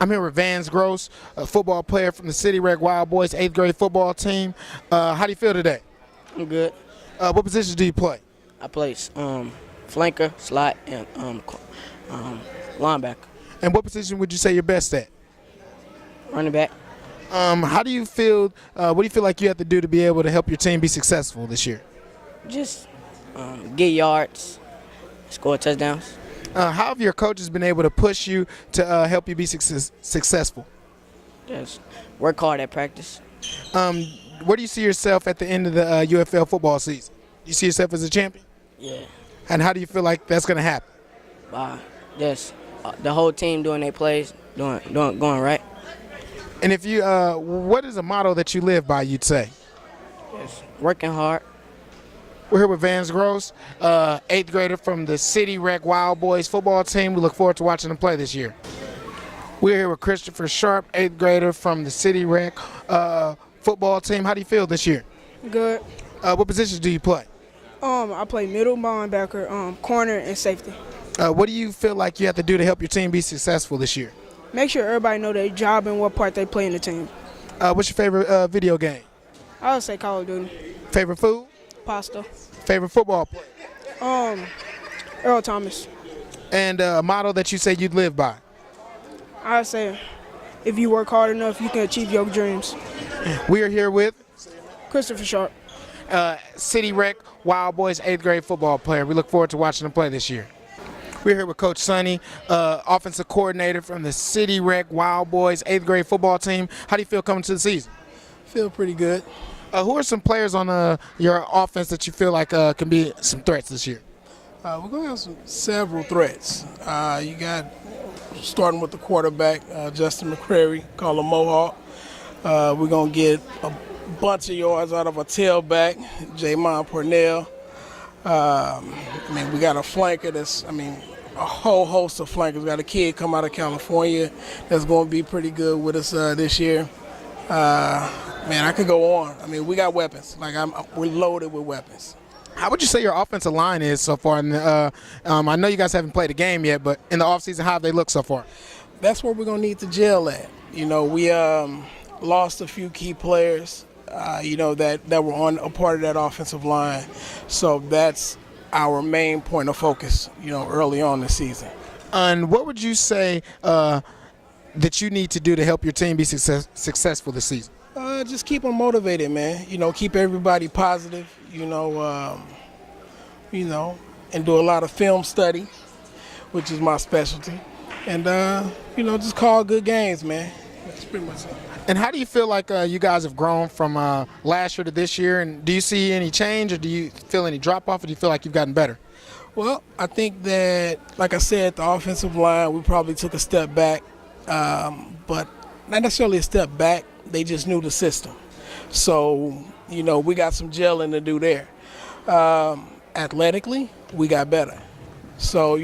I'm here with Vance Gross, a football player from the City Rec Wild Boys 8th grade football team. How do you feel today? I'm good. What positions do you play? I play flanker, slot, and linebacker. And what position would you say you're best at? Running back. How do you feel, what do you feel like you have to do to be able to help your team be successful this year? Just get yards, score touchdowns. How have your coaches been able to push you to help you be successful? Just work hard at practice. Where do you see yourself at the end of the UFL football season? Do you see yourself as a champion? Yeah. And how do you feel like that's going to happen? Just the whole team doing their plays, going right. And if you, what is a motto that you live by, you'd say? Just working hard. We're here with Vance Gross, 8th grader from the City Rec Wild Boys football team. We look forward to watching them play this year. We're here with Christopher Sharp, 8th grader from the City Rec football team. How do you feel this year? Good. What positions do you play? I play middle linebacker, corner, and safety. What do you feel like you have to do to help your team be successful this year? Make sure everybody know their job and what part they play in the team. What's your favorite video game? I would say Call of Duty. Favorite food? Pasta. Favorite football player? Earl Thomas. And a motto that you say you'd live by? I would say if you work hard enough, you can achieve your dreams. We are here with Christopher Sharp. City Rec Wild Boys 8th grade football player. We look forward to watching them play this year. We're here with Coach Sonny, offensive coordinator from the City Rec Wild Boys 8th grade football team. How do you feel coming to the season? Feel pretty good. Who are some players on your offense that you feel like can be some threats this year? We're going to have several threats. You got, starting with the quarterback, Justin Mcqueary, call him Mohawk. We're going to get a bunch of yards out of a tailback, Jamon Purnell. We got a flanker that's, a whole host of flankers. We got a kid come out of California that's going to be pretty good with us this year. I could go on. We got weapons. We're loaded with weapons. How would you say your offensive line is so far? I know you guys haven't played a game yet, but in the offseason, how have they looked so far? That's where we're going to need to gel at. We lost a few key players, that were on a part of that offensive line. So that's our main point of focus, early on this season. And what would you say that you need to do to help your team be successful this season? Just keep them motivated, man. Keep everybody positive, and do a lot of film study, which is my specialty. And, just call good games, man. That's pretty much it. And how do you feel like you guys have grown from last year to this year? And do you see any change, or do you feel any drop-off, or do you feel like you've gotten better? Well, I think that, like I said, the offensive line, we probably took a step back, but not necessarily a step back. They just knew the system. So, we got some gelling to do there. Athletically, we got better. So,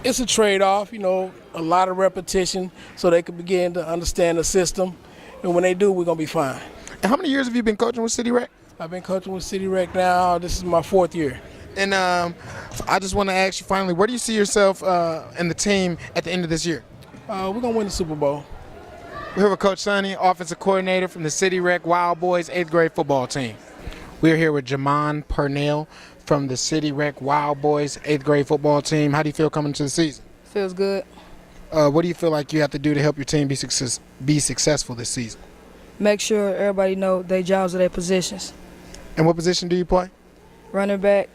it's a trade-off, a lot of repetition so they can begin to understand the system. And when they do, we're going to be fine. And how many years have you been coaching with City Rec? I've been coaching with City Rec now. This is my 4th year. And I just want to ask you finally, where do you see yourself and the team at the end of this year? We're going to win the Super Bowl. We're here with Coach Sonny, offensive coordinator from the City Rec Wild Boys 8th grade football team. We're here with Jamon Purnell from the City Rec Wild Boys 8th grade football team. How do you feel coming to the season? Feels good. What do you feel like you have to do to help your team be successful this season? Make sure everybody know their jobs or their positions. And what position do you play? Running back,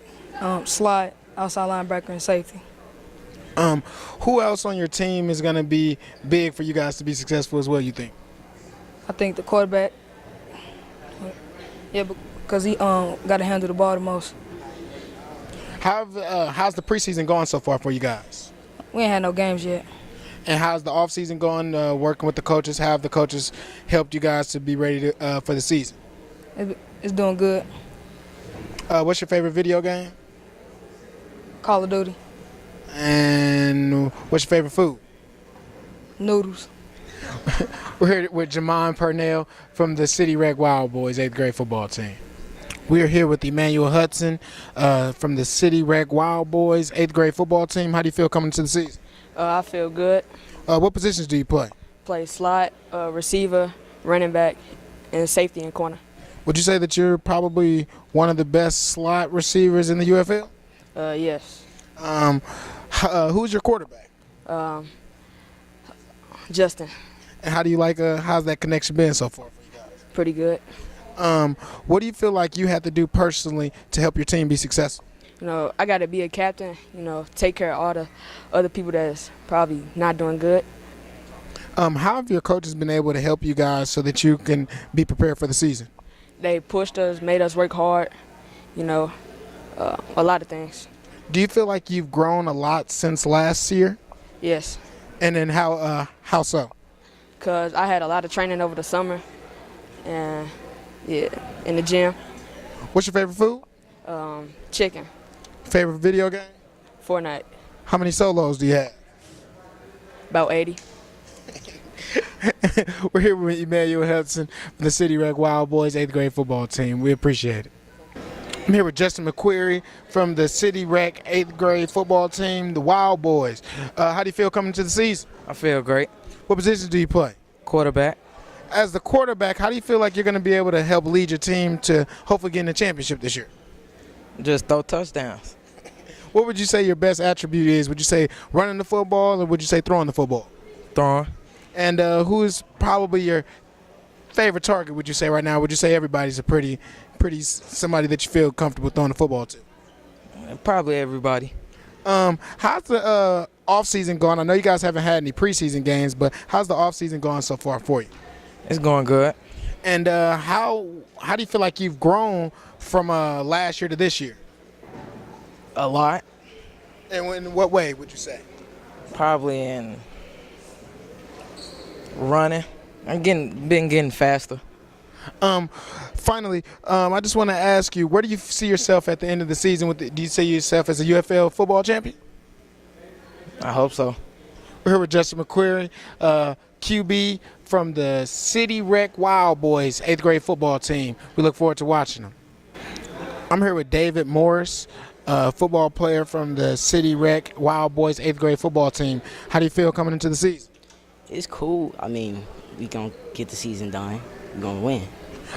slot, outside linebacker, and safety. Who else on your team is going to be big for you guys to be successful as well, you think? I think the quarterback. Yeah, because he got to handle the ball the most. How's the preseason going so far for you guys? We ain't had no games yet. And how's the offseason going, working with the coaches? How have the coaches helped you guys to be ready for the season? It's doing good. What's your favorite video game? Call of Duty. And what's your favorite food? Noodles. We're here with Jamon Purnell from the City Rec Wild Boys 8th grade football team. We are here with Emmanuel Hudson from the City Rec Wild Boys 8th grade football team. How do you feel coming to the season? I feel good. What positions do you play? Play slot, receiver, running back, and safety and corner. Would you say that you're probably one of the best slot receivers in the UFL? Yes. Who's your quarterback? Justin, And how do you like? How's that connection been so far for you guys? pretty good. What do you feel like you have to do personally to help your team be successful? I got to be a captain, take care of all the other people that's probably not doing good. How have your coaches been able to help you guys so that you can be prepared for the season? They pushed us, made us work hard, a lot of things. Do you feel like you've grown a lot since last year? Yes, And then how so? because I had a lot of training over the summer and, in the gym. What's your favorite food? Chicken, Favorite video game? Fortnite, How many solos do you have? about 80. We're here with Emmanuel Hudson from the City Rec Wild Boys 8th grade football team. We appreciate it. I'm here with Justin Mcqueary from the City Rec 8th grade football team, the Wild Boys. How do you feel coming to the season? I feel great. What positions do you play? Quarterback. As the quarterback, how do you feel like you're going to be able to help lead your team to hopefully get in the championship this year? Just throw touchdowns. What would you say your best attribute is? Would you say running the football or would you say throwing the football? Throwing. And who is probably your favorite target, would you say right now? Would you say everybody's a pretty somebody that you feel comfortable throwing the football to? Probably everybody. How's the off-season going? I know you guys haven't had any preseason games, but how's the off-season going so far for you? It's going good. And how do you feel like you've grown from last year to this year? A lot. And in what way would you say? Probably in running. Been getting faster. Finally, I just want to ask you, where do you see yourself at the end of the season? Do you see yourself as a UFL football champion? I hope so. We're here with Justin Mcqueary, QB from the City Rec Wild Boys 8th grade football team. We look forward to watching them. I'm here with David Morris, football player from the City Rec Wild Boys 8th grade football team. How do you feel coming into the season? It's cool. I mean, we gonna get the season done. We're gonna win.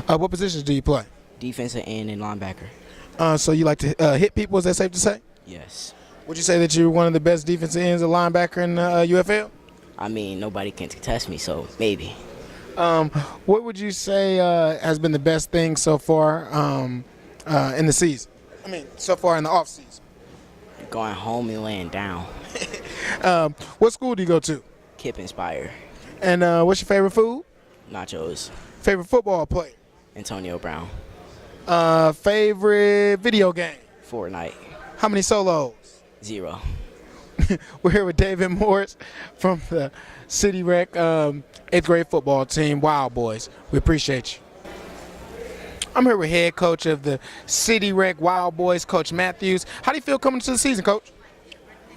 What positions do you play? Defensive end and linebacker. So you like to hit people, is that safe to say? Yes. Would you say that you're one of the best defensive ends and linebacker in UFL? I mean, nobody can contest me, so maybe. What would you say has been the best thing so far in the season? I mean, so far in the off season. Going home and laying down. What school do you go to? Kip Inspire. And what's your favorite food? Nachos. Favorite football player? Antonio Brown. Favorite video game? Fortnite. How many solos? 0. We're here with David Morris from the City Rec 8th grade football team, Wild Boys. We appreciate you. I'm here with head coach of the City Rec Wild Boys, Coach Matthews. How do you feel coming to the season, Coach?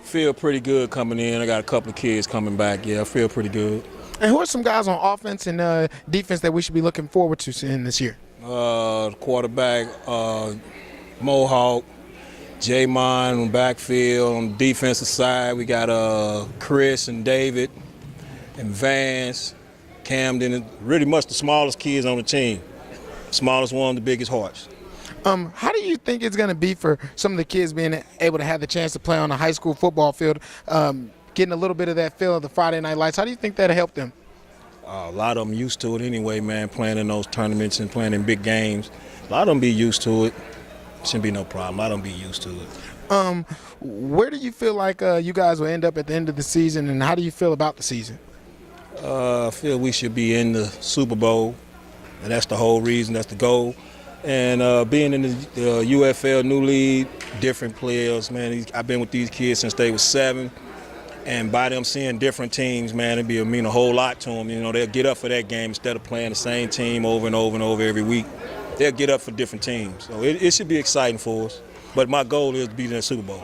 Feel pretty good coming in. I got a couple of kids coming back. Yeah, I feel pretty good. And who are some guys on offense and defense that we should be looking forward to seeing this year? Quarterback, Mohawk, J-Mon on backfield. On the defensive side, we got Chris and David and Vance, Camden, and really much the smallest kids on the team. Smallest one, the biggest hearts. How do you think it's going to be for some of the kids being able to have the chance to play on a high school football field, getting a little bit of that feel of the Friday Night Lights? How do you think that'll help them? A lot of them used to it anyway, man, playing in those tournaments and playing in big games. A lot of them be used to it. Shouldn't be no problem. A lot of them be used to it. Where do you feel like you guys will end up at the end of the season, and how do you feel about the season? I feel we should be in the Super Bowl, and that's the whole reason. That's the goal. And being in the UFL new league, different players, man. I've been with these kids since they were 7, and by them seeing different teams, man, it'd mean a whole lot to them. You know, they'll get up for that game instead of playing the same team over and over and over every week. They'll get up for different teams. So it should be exciting for us. But my goal is to be in the Super Bowl.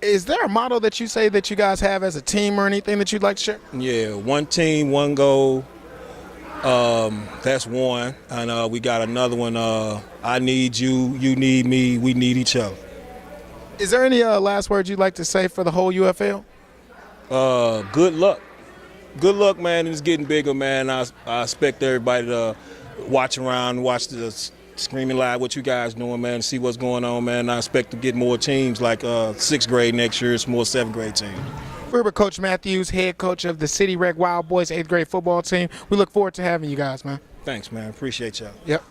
Is there a motto that you say that you guys have as a team or anything that you'd like to share? Yeah, one team, one goal. That's one. And we got another one, I need you, you need me, we need each other. Is there any last words you'd like to say for the whole UFL? Good luck. good luck, man. It's getting bigger, man. I expect everybody to watch around, watch the Screaming Live, what you guys doing, man, see what's going on, man. I expect to get more teams like 6th grade next year. It's more 7th grade teams. We're with Coach Matthews, head coach of the City Rec Wild Boys 8th grade football team. We look forward to having you guys, man. Thanks, man. Appreciate y'all. Yep.